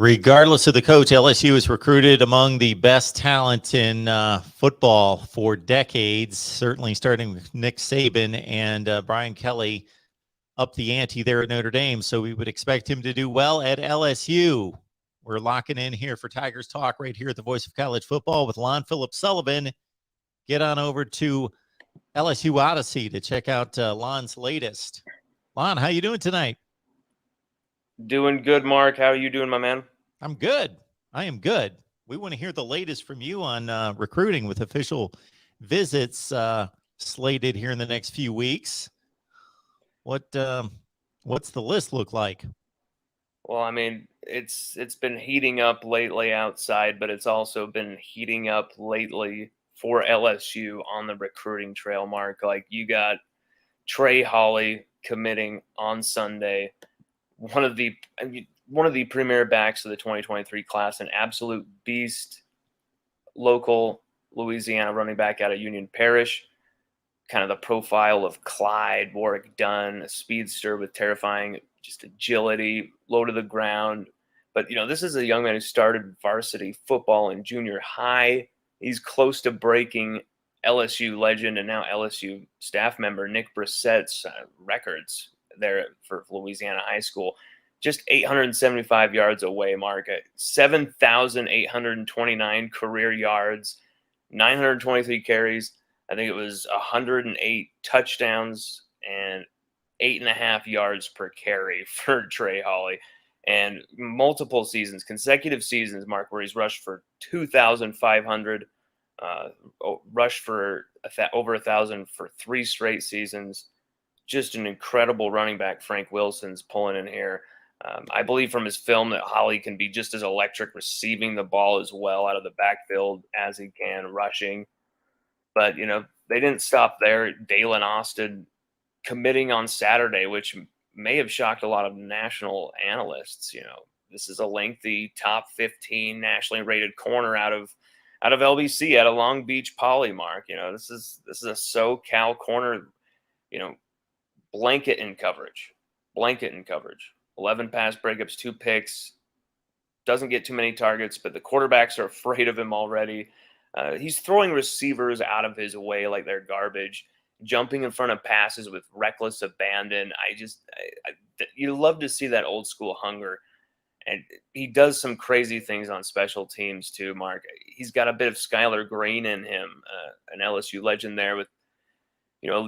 Regardless of the coach, LSU has recruited among the best talent in football for decades, certainly starting with Nick Saban and Brian Kelly up the ante there at Notre Dame. So we would expect him to do well at LSU. We're locking in here for Tigers Talk right here at the Voice of College Football with Lon Phillips Sullivan. Get on over to LSU Odyssey to check out Lon's latest. Lon, how you doing tonight? Doing good, Mark. How are you doing, my man? I'm good. I am good. We want to hear the latest from you on recruiting with official visits slated here in the next few weeks. What's the list look like? Well, I mean, it's been heating up lately outside, but it's also been heating up lately for LSU on the recruiting trail, Mark. Like, you got Trey Holly committing on Sunday, one of the premier backs of the 2023 class, an absolute beast, local Louisiana running back out of Union Parish. Kind of the profile of Clyde, Warwick Dunn, a speedster with terrifying just agility, low to the ground. But, this is a young man who started varsity football in junior high. He's close to breaking LSU legend and now LSU staff member Nick Brissett's records there for Louisiana high school. Just 875 yards away, Mark. 7,829 career yards, 923 carries. I think it was 108 touchdowns and 8.5 yards per carry for Trey Holly. And multiple seasons, consecutive seasons, Mark, where he's rushed for 2,500, rushed for over 1,000 for 3 straight seasons. Just an incredible running back. Frank Wilson's pulling in here. I believe from his film that Holly can be just as electric receiving the ball as well out of the backfield as he can rushing. But, they didn't stop there. Dalen Austin committing on Saturday, which may have shocked a lot of national analysts. This is a lengthy top 15 nationally rated corner out of LBC at a Long Beach Poly, Mark. This is a SoCal corner, blanket in coverage. 11 pass breakups, 2 picks. Doesn't get too many targets, but the quarterbacks are afraid of him already. He's throwing receivers out of his way like they're garbage, jumping in front of passes with reckless abandon. You love to see that old school hunger. And he does some crazy things on special teams too, Mark. He's got a bit of Skylar Green in him, an LSU legend there with,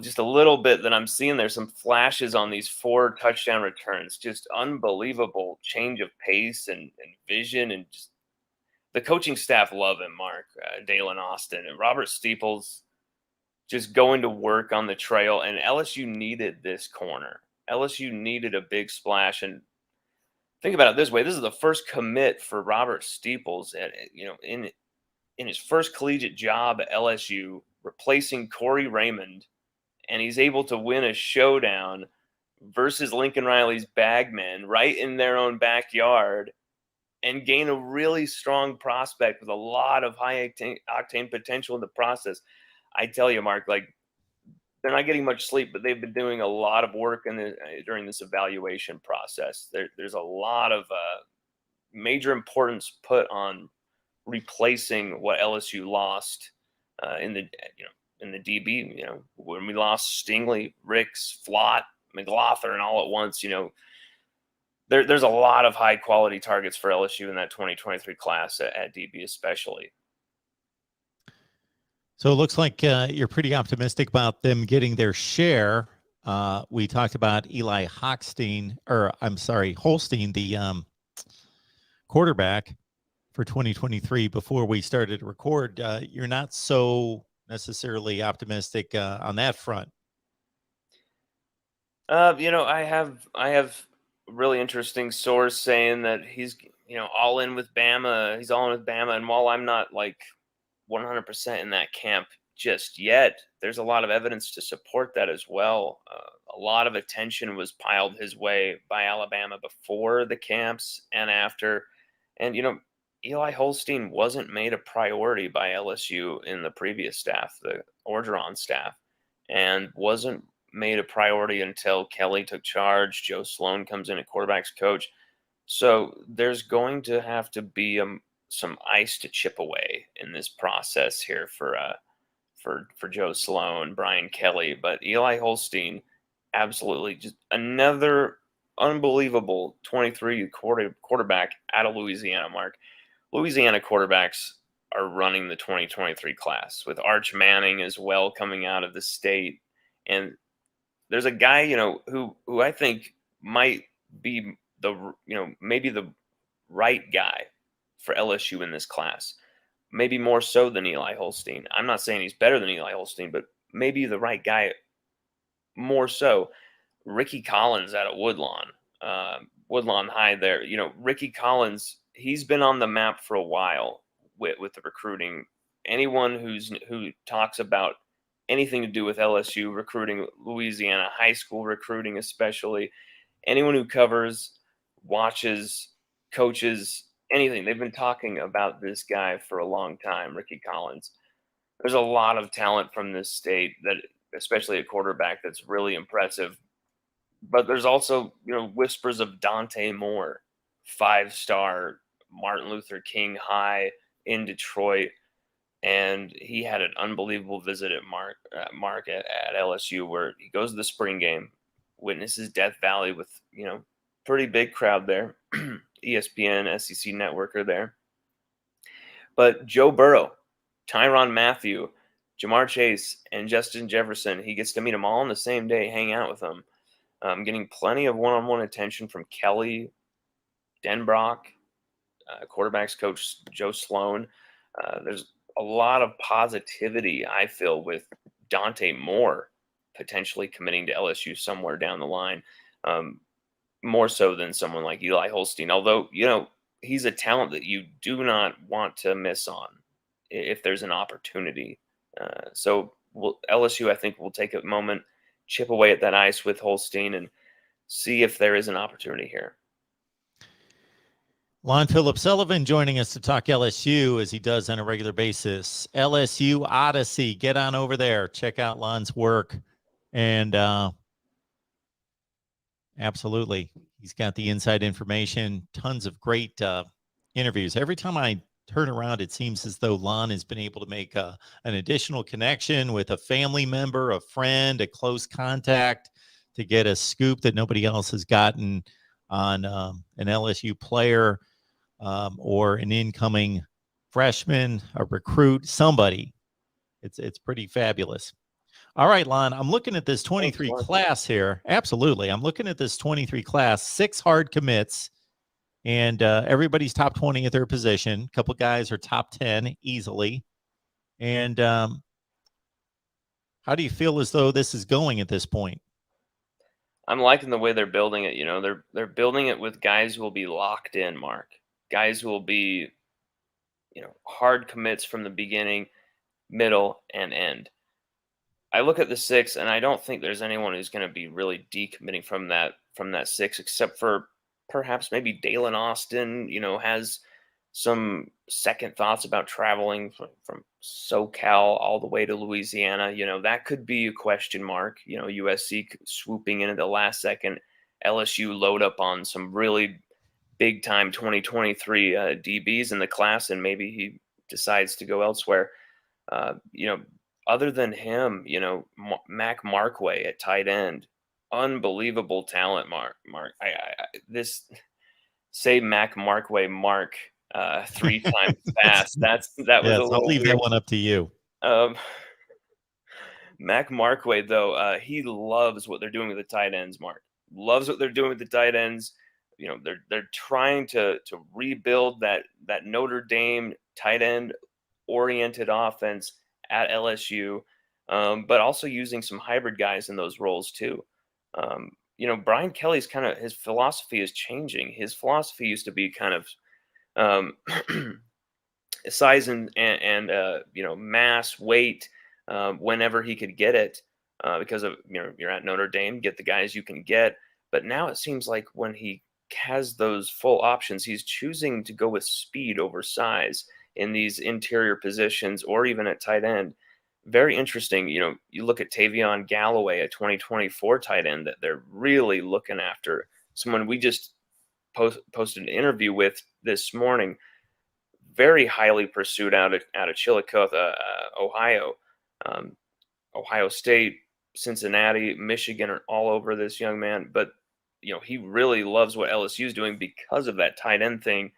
just a little bit that I'm seeing there, some flashes on these 4 touchdown returns. Just unbelievable change of pace and vision, and just the coaching staff love him, Mark. Dalen Austin and Robert Steeples just going to work on the trail, and LSU needed this corner. LSU needed a big splash, and think about it this way: this is the first commit for Robert Steeples in his first collegiate job at LSU, replacing Corey Raymond, and he's able to win a showdown versus Lincoln Riley's Bagmen right in their own backyard and gain a really strong prospect with a lot of high octane potential in the process. I tell you, Mark, like, they're not getting much sleep, but they've been doing a lot of work during this evaluation process. There's a lot of major importance put on replacing what LSU lost in the DB. When we lost Stingley, Ricks, Flott, McLaughlin all at once. There's a lot of high quality targets for LSU in that 2023 class at DB especially. So it looks like you're pretty optimistic about them getting their share. We talked about Holstein, the quarterback for 2023 before we started to record. You're not so necessarily optimistic on that front. I have a really interesting source saying that he's all in with Bama. He's all in with Bama, and while I'm not like 100% in that camp just yet, there's a lot of evidence to support that as well. A lot of attention was piled his way by Alabama before the camps and after. And, Eli Holstein wasn't made a priority by LSU in the previous staff, the Orgeron staff, and wasn't made a priority until Kelly took charge. Joe Sloan comes in at quarterback's coach. So there's going to have to be some ice to chip away in this process here for Joe Sloan, Brian Kelly, but Eli Holstein, absolutely just another unbelievable 23 quarterback out of Louisiana. Mark, Louisiana quarterbacks are running the 2023 class with Arch Manning as well coming out of the state, and there's a guy who I think might be maybe the right guy for LSU in this class. Maybe more so than Eli Holstein. I'm not saying he's better than Eli Holstein, but maybe the right guy more so. Ricky Collins out of Woodlawn, Woodlawn High there. Ricky Collins, he's been on the map for a while with the recruiting. Anyone who talks about anything to do with LSU recruiting, Louisiana high school recruiting especially, anyone who covers, watches, coaches, anything, they've been talking about this guy for a long time, Ricky Collins. There's a lot of talent from this state, that especially a quarterback, that's really impressive. But there's also, whispers of Dante Moore, 5-star Martin Luther King High in Detroit, and he had an unbelievable visit at Mark at LSU, where he goes to the spring game, witnesses Death Valley with pretty big crowd there. ESPN, SEC Network are there, but Joe Burrow, Tyrann Mathieu, Jamar Chase, and Justin Jefferson, he gets to meet them all on the same day, hang out with them. Getting plenty of one-on-one attention from Kelly, Denbrock, quarterbacks coach Joe Sloan. There's a lot of positivity, I feel, with Dante Moore potentially committing to LSU somewhere down the line, more so than someone like Eli Holstein. Although, he's a talent that you do not want to miss on if there's an opportunity. So LSU, I think, will take a moment, chip away at that ice with Holstein, and see if there is an opportunity here. Lon Philip Sullivan joining us to talk LSU, as he does on a regular basis. LSU Odyssey. Get on over there. Check out Lon's work. And absolutely, he's got the inside information. Tons of great interviews. Every time I turn around, it seems as though Lon has been able to make an additional connection with a family member, a friend, a close contact, to get a scoop that nobody else has gotten on an LSU player, or an incoming freshman, a recruit, somebody. It's pretty fabulous. All right, Lon, I'm looking at this 23 class here. Absolutely. I'm looking at this 23 class, 6 hard commits, and everybody's top 20 at their position. A couple guys are top 10 easily. And how do you feel as though this is going at this point? I'm liking the way they're building it. They're building it with guys who will be locked in, Mark. Guys who will be, hard commits from the beginning, middle, and end. I look at the 6, and I don't think there's anyone who's going to be really decommitting from that 6, except for perhaps maybe Dalen Austin. Has some second thoughts about traveling from SoCal all the way to Louisiana. That could be a question mark. USC swooping in at the last second. LSU load up on some really big time 2023 DBs in the class, and maybe he decides to go elsewhere. Other than him, Mac Markway at tight end, unbelievable talent. Mark, this say Mac Markway, Mark, 3 times fast. That was yes, a little I'll leave weird. that one up to you. Mac Markway, though, he loves what they're doing with the tight ends. Mark loves what they're doing with the tight ends. They're trying to rebuild that Notre Dame tight end oriented offense at LSU, but also using some hybrid guys in those roles too. Brian Kelly's his philosophy is changing. His philosophy used to be kind of size and mass, weight, whenever he could get it, because of you're at Notre Dame, get the guys you can get. But now it seems like when he has those full options, he's choosing to go with speed over size in these interior positions, or even at tight end. Very interesting. You look at Tavion Galloway, a 2024 tight end that they're really looking after. Someone we just posted an interview with this morning. Very highly pursued out of Chillicothe, Ohio. Ohio State, Cincinnati, Michigan are all over this young man. But, he really loves what LSU is doing because of that tight end thing,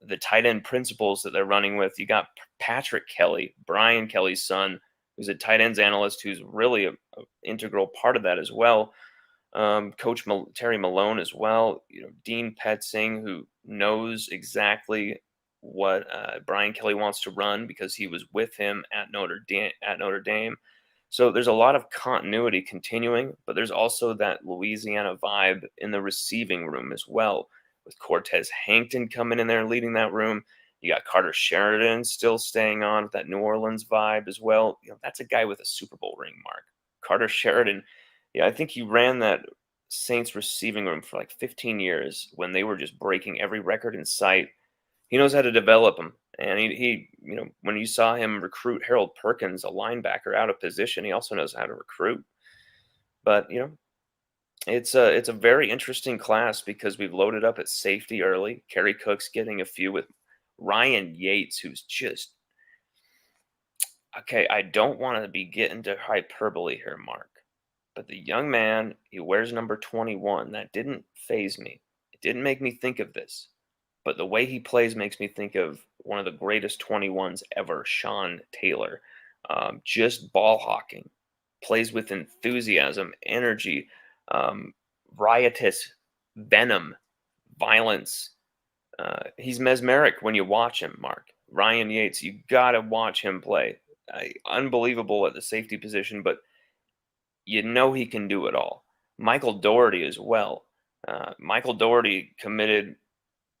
the tight end principles that they're running with. You got Patrick Kelly, Brian Kelly's son, who's a tight ends analyst, who's really an integral part of that as well. Coach Terry Malone as well. Dean Petzing, who knows exactly what Brian Kelly wants to run because he was with him at Notre Dame. So there's a lot of continuity continuing, but there's also that Louisiana vibe in the receiving room as well, with Cortez Hankton coming in there and leading that room. You got Carter Sheridan still staying on with that New Orleans vibe as well. That's a guy with a Super Bowl ring, Mark. Carter Sheridan, I think he ran that Saints receiving room for like 15 years when they were just breaking every record in sight. He knows how to develop them. And he when you saw him recruit Harold Perkins, a linebacker out of position, he also knows how to recruit. But, it's a very interesting class because we've loaded up at safety early. Kerry Cook's getting a few with Ryan Yates, who's just, okay, I don't want to be getting to hyperbole here, Mark. But the young man, he wears number 21. That didn't faze me. It didn't make me think of this. But the way he plays makes me think of one of the greatest 21s ever, Sean Taylor. Just ball hawking. Plays with enthusiasm, energy, riotous venom, violence. He's mesmeric when you watch him, Mark. Ryan Yates, you got to watch him play. Unbelievable at the safety position, but he can do it all. Michael Doherty as well. Michael Doherty committed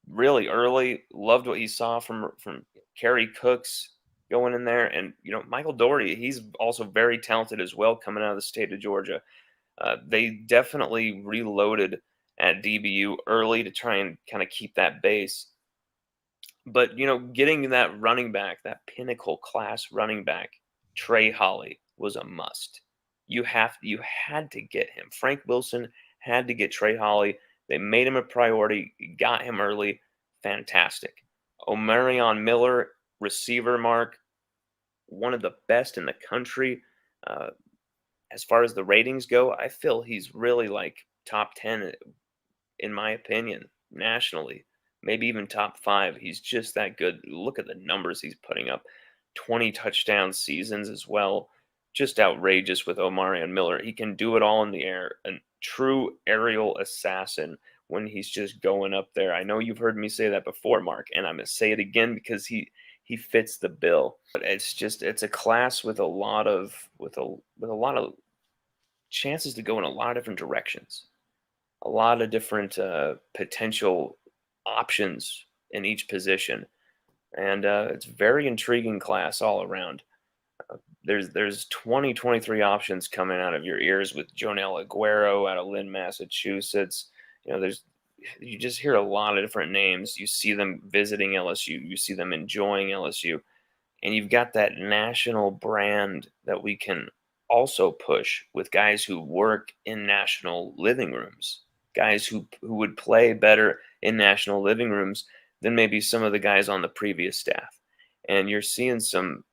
really early, loved what he saw from Kerry Cooks going in there. And, Michael Doherty, he's also very talented as well coming out of the state of Georgia. They definitely reloaded at DBU early to try and kind of keep that base. But, getting that running back, that pinnacle class running back, Trey Holly, was a must. You had to get him. Frank Wilson had to get Trey Holly. They made him a priority, got him early. Fantastic. Omarion Miller, receiver, Mark, one of the best in the country. As far as the ratings go, I feel he's really like top 10, in my opinion, nationally. Maybe even top 5. He's just that good. Look at the numbers he's putting up. 20 touchdown seasons as well. Just outrageous with Omarion Miller. He can do it all in the air. A true aerial assassin when he's just going up there. I know you've heard me say that before, Mark, and I'm going to say it again because he fits the bill. But it's a class with a lot of chances to go in a lot of different directions. A lot of different potential options in each position. And it's a very intriguing class all around. There's 23 options coming out of your ears with Jonell Aguero out of Lynn, Massachusetts. You just hear a lot of different names. You see them visiting LSU. You see them enjoying LSU. And you've got that national brand that we can also push with guys who work in national living rooms, guys who would play better in national living rooms than maybe some of the guys on the previous staff. And you're seeing some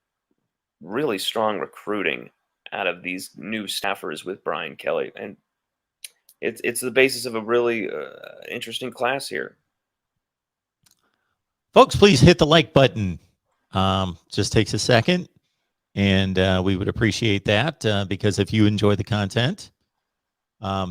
really strong recruiting out of these new staffers with Brian Kelly. And it's the basis of a really interesting class here. Folks, please hit the like button. Just takes a second, and we would appreciate that because if you enjoy the content,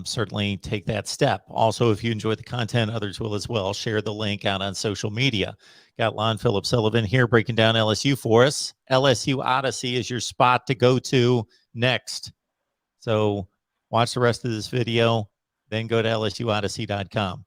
certainly take that step. Also, if you enjoy the content, others will as well. Share the link out on social media. Got Lon Phillips Sullivan here breaking down LSU for us. LSU Odyssey is your spot to go to next. So watch the rest of this video, then go to lsuodyssey.com.